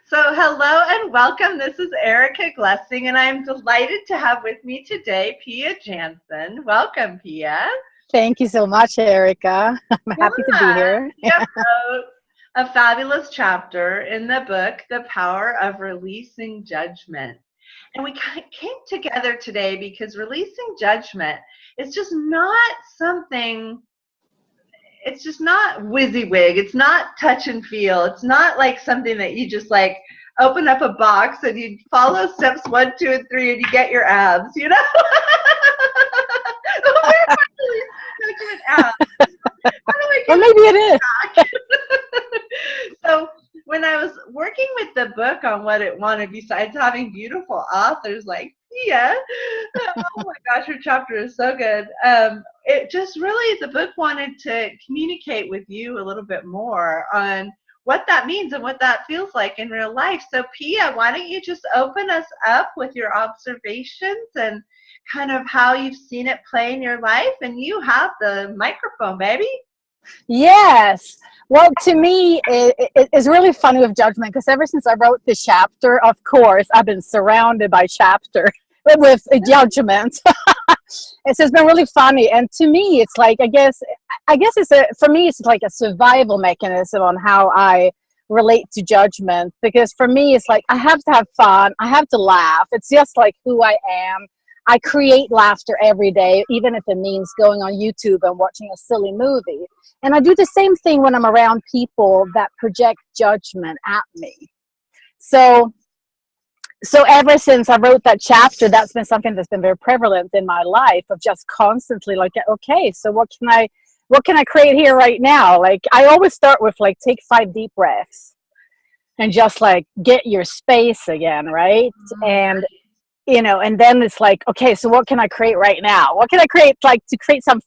So hello and welcome. This is Erica Glessing, and I'm delighted to have with me today Pia Jansson. Welcome, Pia. Thank you so much, Erica. I'm happy to be here. Pia wrote a fabulous chapter in the book, The Power of Releasing Judgment. And we came together today because releasing judgment is just not something, it's just not WYSIWYG. It's not touch and feel. It's not like something that you just like open up a box and you follow steps 1, 2, and 3 and you get your abs, you know? Abs. Or maybe it is. So when I was working with the book on what it wanted, besides having beautiful authors like Pia, oh my gosh, her chapter is so good. It just really, the book wanted to communicate with you a little bit more on what that means and what that feels like in real life. So Pia, why don't you just open us up with your observations and kind of how you've seen it play in your life, and you have the microphone, baby. Yes. Well, to me, it's really funny with judgment because ever since I wrote the chapter, of course, I've been surrounded by chapter with judgment. It's been really funny. And to me, it's like, I guess for me, it's like a survival mechanism on how I relate to judgment. Because for me, it's like, I have to have fun. I have to laugh. It's just like who I am. I create laughter every day, even if it means going on YouTube and watching a silly movie. And I do the same thing when I'm around people that project judgment at me. So ever since I wrote that chapter, that's been something that's been very prevalent in my life, of just constantly like, okay, so what can I create here right now? Like, I always start with like, take 5 deep breaths and just like get your space again, right? And and then it's like, okay, so what can I create right now? What can I create, like, to create some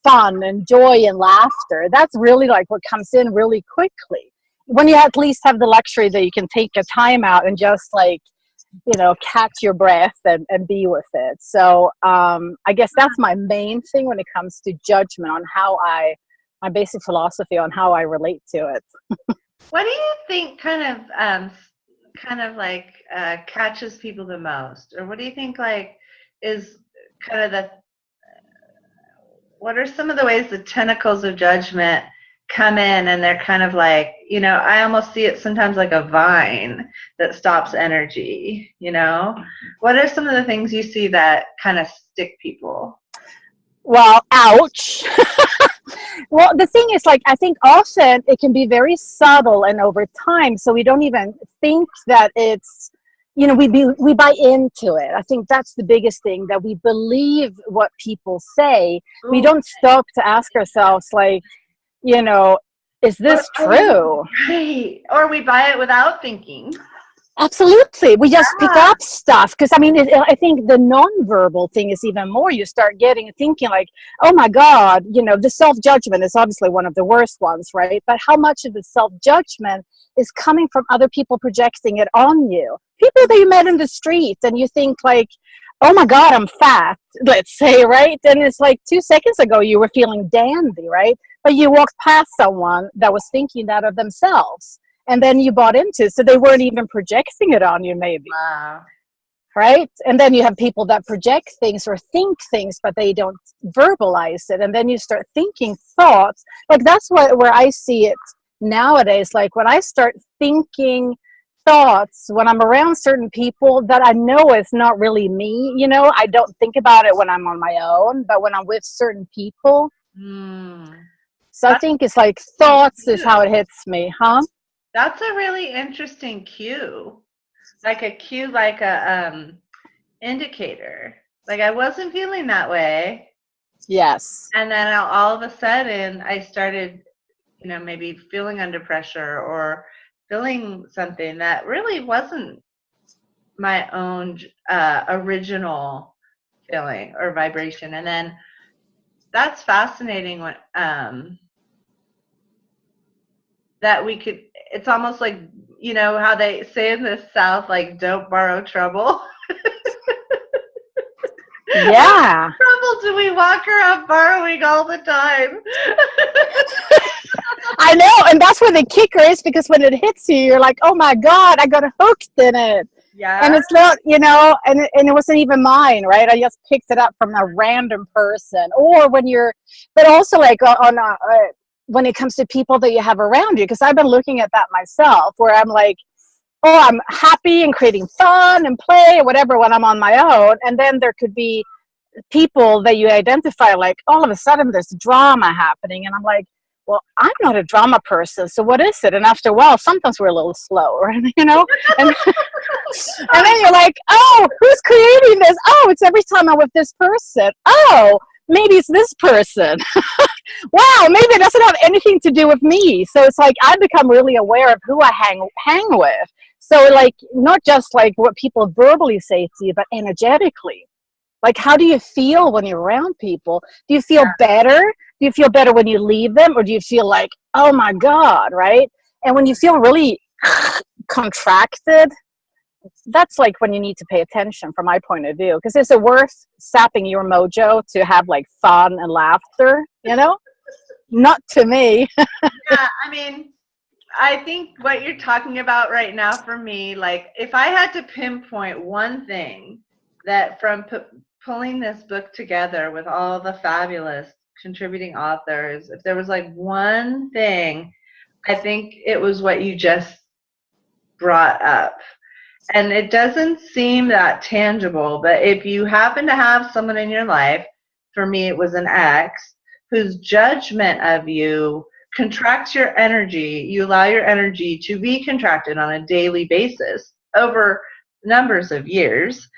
fun and joy and laughter? That's really like what comes in really quickly when you at least have the luxury that you can take a time out and just like, catch your breath and be with it. So I guess that's my main thing when it comes to judgment, on how my basic philosophy on how I relate to it. What do you think kind of like catches people the most, or what do you think like is kind of what are some of the ways the tentacles of judgment come in, and they're kind of like, I almost see it sometimes like a vine that stops energy, what are some of the things you see that kind of stick people? Well, ouch. Well, the thing is, like, I think often it can be very subtle and over time, so we don't even think that it's, we buy into it. I think that's the biggest thing, that we believe what people say. Ooh. We don't stop to ask ourselves, like, is this true? Right. Or we buy it without thinking. Absolutely. We just pick up stuff. Because, I think the nonverbal thing is even more. You start thinking like, oh my God, the self-judgment is obviously one of the worst ones, right? But how much of the self-judgment is coming from other people projecting it on you? People that you met in the street and you think like, oh my God, I'm fat, let's say, right? And it's like 2 seconds ago you were feeling dandy, right? But you walked past someone that was thinking that of themselves. And then you bought into it, so they weren't even projecting it on you, maybe. Wow. Right? And then you have people that project things or think things, but they don't verbalize it. And then you start thinking thoughts. Like, that's where I see it nowadays. Like, when I start thinking thoughts, when I'm around certain people that I know is not really me, I don't think about it when I'm on my own, but when I'm with certain people. So I think it's like thoughts is how it hits me, huh? That's a really interesting cue, like a indicator. Like, I wasn't feeling that way. Yes. And then all of a sudden I started, maybe feeling under pressure or feeling something that really wasn't my own original feeling or vibration. And then that's fascinating when that we could, it's almost like, how they say in the South, like, don't borrow trouble. Yeah. What trouble do we walk around borrowing all the time? I know, and that's where the kicker is, because when it hits you, you're like, oh my God, I got hooked in it. And Yeah. it's not, and it wasn't even mine, right? I just picked it up from a random person. Or when you're, but also like when it comes to people that you have around you, because I've been looking at that myself, where I'm like, oh, I'm happy and creating fun and play or whatever when I'm on my own. And then there could be people that you identify, like all of a sudden there's drama happening. And I'm like, well, I'm not a drama person. So what is it? And after a while, sometimes we're a little slow, right? And and then you're like, oh, who's creating this? Oh, it's every time I'm with this person. Oh, maybe it's this person. Wow, maybe it doesn't have anything to do with me. So it's like I become really aware of who I hang with. So like not just like what people verbally say to you, but energetically. Like, how do you feel when you're around people? Do you feel better? Do you feel better when you leave them? Or do you feel like, oh my God, right? And when you feel really contracted, that's like when you need to pay attention from my point of view. Because is it worth sapping your mojo to have like fun and laughter, Not to me. Yeah, I mean, I think what you're talking about right now for me, like if I had to pinpoint one thing that from pulling this book together with all the fabulous contributing authors, if there was like one thing, I think it was what you just brought up. And it doesn't seem that tangible, but if you happen to have someone in your life, for me it was an ex, whose judgment of you contracts your energy, you allow your energy to be contracted on a daily basis over numbers of years.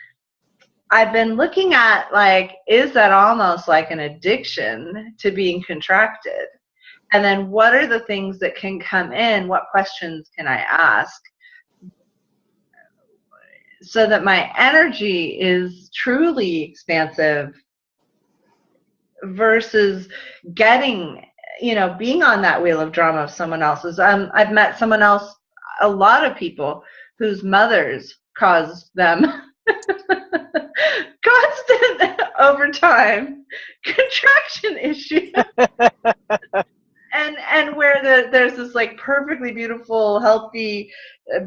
I've been looking at like, is that almost like an addiction to being contracted? And then what are the things that can come in? What questions can I ask so that my energy is truly expansive versus getting, being on that wheel of drama of someone else's. I've met someone else, a lot of people whose mothers caused them constant over time contraction issues. And where there's this like perfectly beautiful, healthy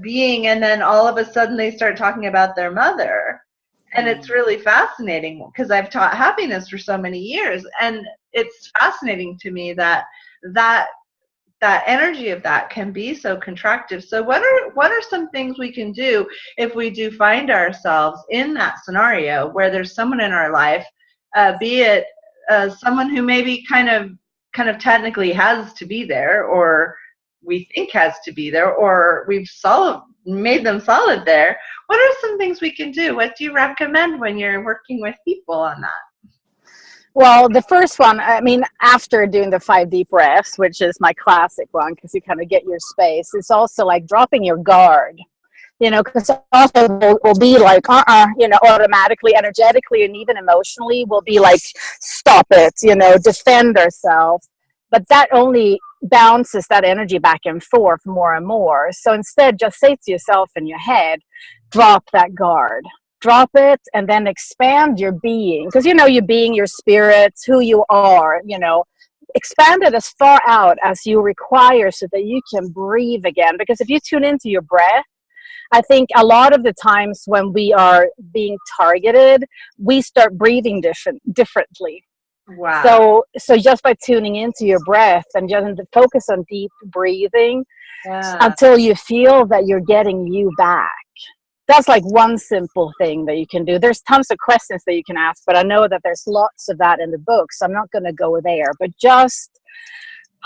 being, and then all of a sudden they start talking about their mother. And it's really fascinating because I've taught happiness for so many years, and it's fascinating to me that energy of that can be so contractive. So what are some things we can do if we do find ourselves in that scenario where there's someone in our life, be it someone who maybe kind of technically has to be there, or we think has to be there, or we've made them solid there. What are some things we can do? What do you recommend when you're working with people on that? Well, the first one, I mean, after doing the 5 deep breaths, which is my classic one, because you kind of get your space, it's also like dropping your guard, because also we'll be like, automatically, energetically, and even emotionally, we'll be like, stop it, defend ourselves. But that only bounces that energy back and forth more and more. So instead, just say to yourself in your head, drop that guard. Drop it and then expand your being. Because your being, your spirit, who you are, expand it as far out as you require so that you can breathe again. Because if you tune into your breath, I think a lot of the times when we are being targeted, we start breathing differently. Wow. So just by tuning into your breath and just focus on deep breathing until you feel that you're getting you back. That's like one simple thing that you can do. There's tons of questions that you can ask, but I know that there's lots of that in the book, so I'm not going to go there. But just,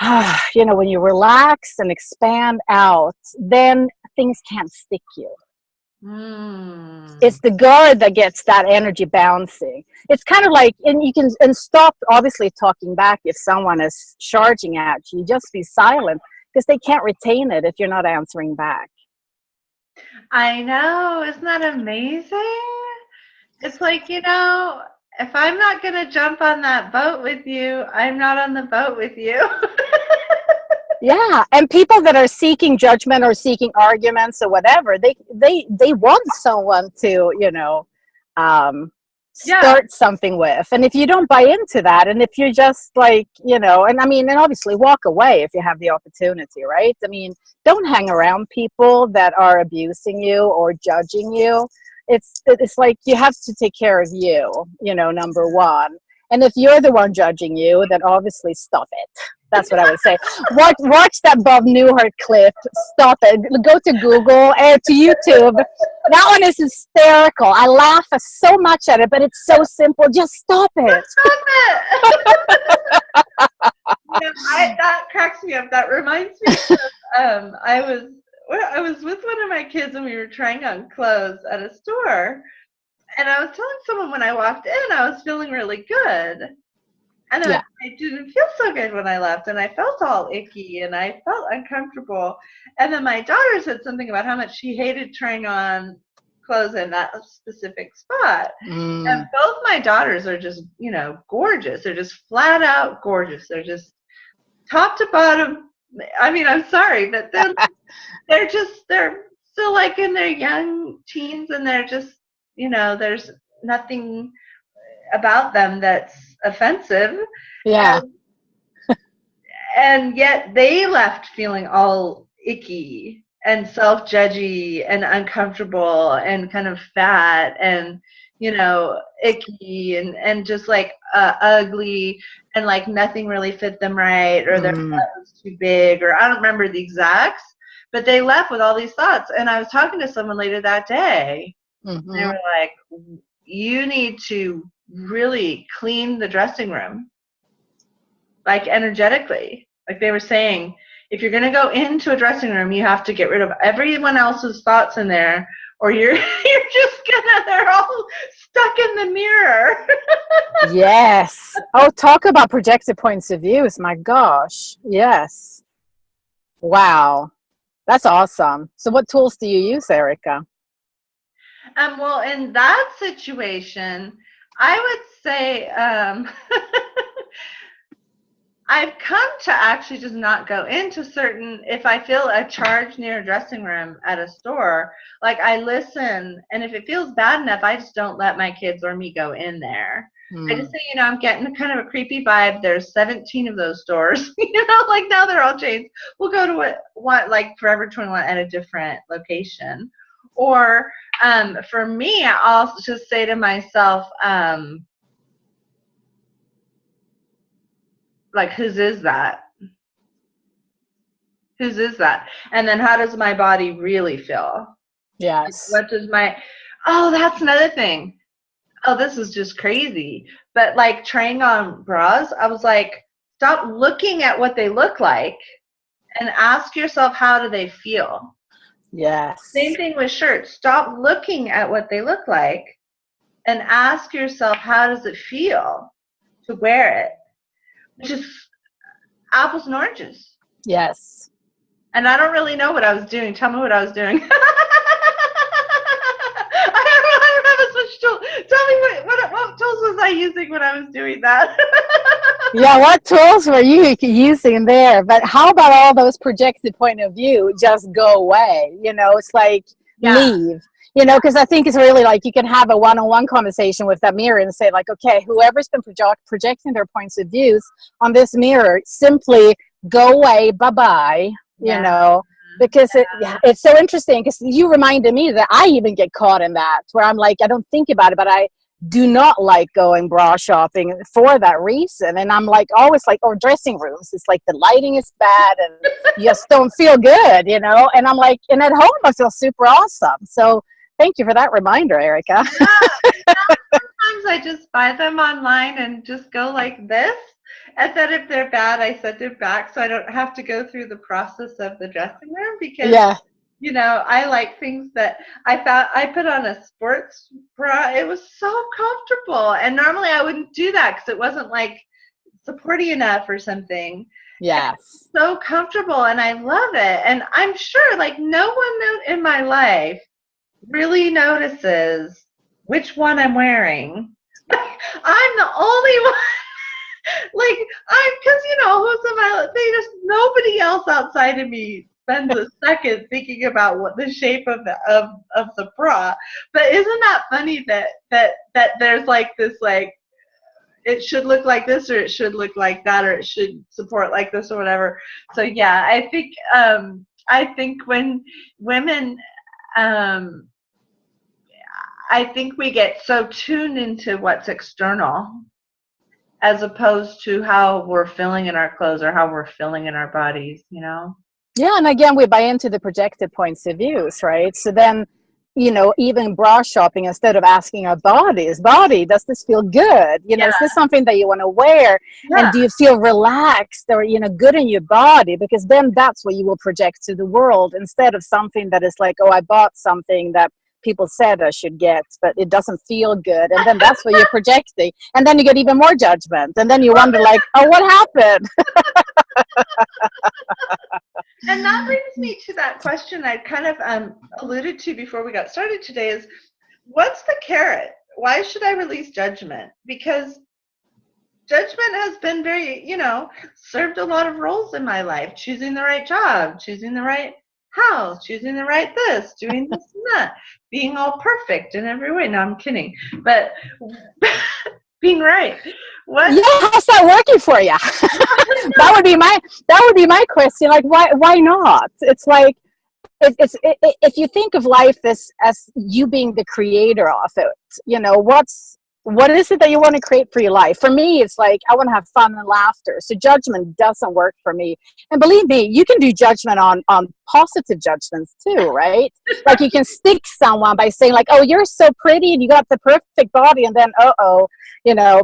when you relax and expand out, then things can't stick you. It's the guard that gets that energy bouncing. It's kind of like, and you can stop obviously talking back if someone is charging at you. Just be silent because they can't retain it if you're not answering back. I know. Isn't that amazing? It's like, if I'm not going to jump on that boat with you, I'm not on the boat with you. Yeah, and people that are seeking judgment or seeking arguments or whatever, they want someone to, Yeah. start something with. And if you don't buy into that, and if you're just like, and I mean, and obviously walk away if you have the opportunity, right? I mean, don't hang around people that are abusing you or judging you. It's like you have to take care of you, number one. And if you're the one judging you, then obviously stop it. That's what I would say. Watch that Bob Newhart clip. Stop it. Go to Google and to YouTube. That one is hysterical. I laugh so much at it, but it's so simple. Just stop it. Stop it. That cracks me up. That reminds me of I was with one of my kids and we were trying on clothes at a store. And I was telling someone when I walked in, I was feeling really good. And then I didn't feel so good when I left, and I felt all icky, and I felt uncomfortable. And then my daughter said something about how much she hated trying on clothes in that specific spot. And both my daughters are just, gorgeous. They're just flat out gorgeous. They're just top to bottom. I mean, I'm sorry, but they're still like in their young teens, and they're just, there's nothing about them that's offensive. Yeah. And yet they left feeling all icky and self-judgy and uncomfortable and kind of fat and, icky and just like ugly, and like nothing really fit them right, or their butt was too big, or I don't remember the exacts, but they left with all these thoughts. And I was talking to someone later that day, and they were like, you need to really clean the dressing room, like energetically. Like they were saying, if you're going to go into a dressing room, you have to get rid of everyone else's thoughts in there, or you're just they're all stuck in the mirror. Yes. Oh, talk about projected points of views. My gosh. Yes. Wow. That's awesome. So what tools do you use, Erica? Well, in that situation, I would say I've come to actually just not go into if I feel a charge near a dressing room at a store, like I listen, and if it feels bad enough, I just don't let my kids or me go in there. I just say, I'm getting kind of a creepy vibe. There's 17 of those stores, like now they're all chains. We'll go to what like Forever 21 at a different location. Or for me, I'll just say to myself, like, whose is that? Whose is that? And then how does my body really feel? Yes. Like, that's another thing. Oh, this is just crazy. But like trying on bras, I was like, stop looking at what they look like and ask yourself, how do they feel? Yes. Same thing with shirts. Stop looking at what they look like and ask yourself, how does it feel to wear it? Which is apples and oranges. Yes. And I don't really know what I was doing. Tell me what I was doing. I don't know which tool. Tell me what tools was I using when I was doing that? Yeah, what tools were you using there? But how about all those projected point of view just go away? It's like leave. Because I think it's really like you can have a one-on-one conversation with that mirror and say like, okay, whoever's been projecting their points of views on this mirror, simply go away, bye-bye, because it's so interesting, because you reminded me that I even get caught in that, where I'm like, I don't think about it, but I do not like going bra shopping for that reason. And I'm like, always like, or dressing rooms, it's like the lighting is bad and you just don't feel good, and I'm like, and at home I feel super awesome. So thank you for that reminder, Erica. Sometimes I just buy them online and just go like this. And then if they're bad, I send it back so I don't have to go through the process of the dressing room, because I like things that I put on a sports bra. It was so comfortable. And normally I wouldn't do that because it wasn't like supporty enough or something. Yes. It's so comfortable and I love it. And I'm sure like no one in my life really notices which one I'm wearing. I'm the only one. Like, because who's am I? Nobody else outside of me spends a second thinking about what the shape of the bra. But isn't that funny that there's like this like it should look like this or it should look like that or it should support like this or whatever. So yeah, I think when women I think we get so tuned into what's external as opposed to how we're feeling in our clothes or how we're feeling in our bodies, you know? Yeah, and again, we buy into the projected points of views, right? So then, even bra shopping, instead of asking our body, does this feel good? Is this something that you want to wear? Yeah. And do you feel relaxed or, good in your body? Because then that's what you will project to the world, instead of something that is like, oh, I bought something that people said I should get, but it doesn't feel good. And then that's what you're projecting. And then you get even more judgment. And then you wonder like, oh, what happened? And that brings me to that question I kind of alluded to before we got started today is, what's the carrot? Why should I release judgment? Because judgment has been very, served a lot of roles in my life. Choosing the right job, choosing the right house, choosing the right this, doing this and that, being all perfect in every way. No, I'm kidding. But being right. What? Yeah, how's that working for you? that would be my question. Like, why not? It's like, if you think of life as you being the creator of it, what is it that you want to create for your life? For me, it's like, I want to have fun and laughter. So judgment doesn't work for me. And believe me, you can do judgment on positive judgments too, right? Like you can stick someone by saying like, oh, you're so pretty and you got the perfect body. And then,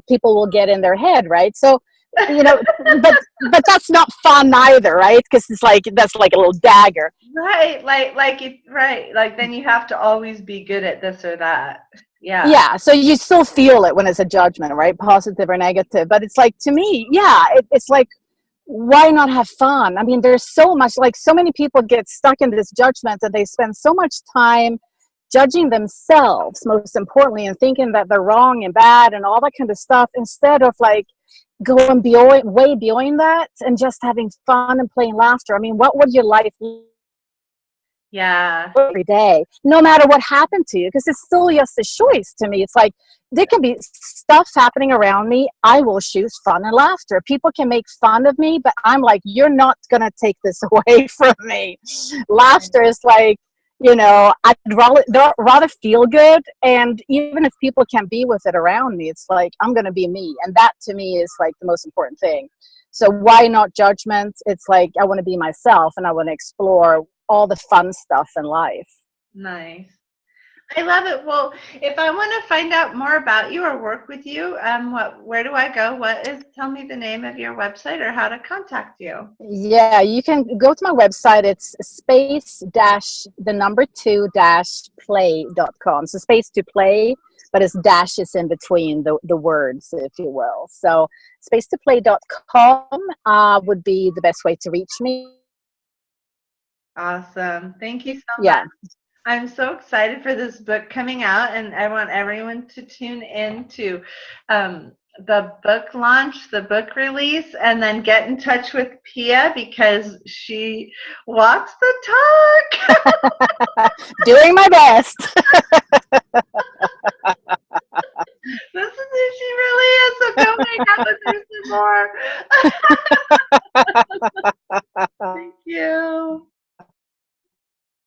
people will get in their head, right? So, but that's not fun either, right? Because it's like, that's like a little dagger. Right. Like then you have to always be good at this or that. Yeah. Yeah. So you still feel it when it's a judgment, right? Positive or negative. But it's like, to me, yeah, it's like, why not have fun? I mean, there's so much, like so many people get stuck in this judgment and they spend so much time judging themselves, most importantly, and thinking that they're wrong and bad and all that kind of stuff, instead of like going way beyond that and just having fun and playing laughter. I mean, what would your life be? Yeah. Every day, no matter what happened to you, because it's still just a choice to me. It's like, there can be stuff happening around me. I will choose fun and laughter. People can make fun of me, but I'm like, you're not going to take this away from me. Laughter is like, I'd rather feel good. And even if people can't be with it around me, it's like, I'm going to be me. And that to me is like the most important thing. So why not judgment? It's like, I want to be myself and I want to explore all the fun stuff in life. Nice. I love it. Well, if I want to find out more about you or work with you, where do I go? Tell me the name of your website or how to contact you. Yeah, you can go to my website. It's space-2-play.com. So space to play, but it's dashes in between the words, if you will. So space2play.com would be the best way to reach me. Awesome. Thank you so much. I'm so excited for this book coming out, and I want everyone to tune in to the book launch, the book release, and then get in touch with Pia because she walks the talk. Doing my best. This is who she really is, so come hang out with her some more.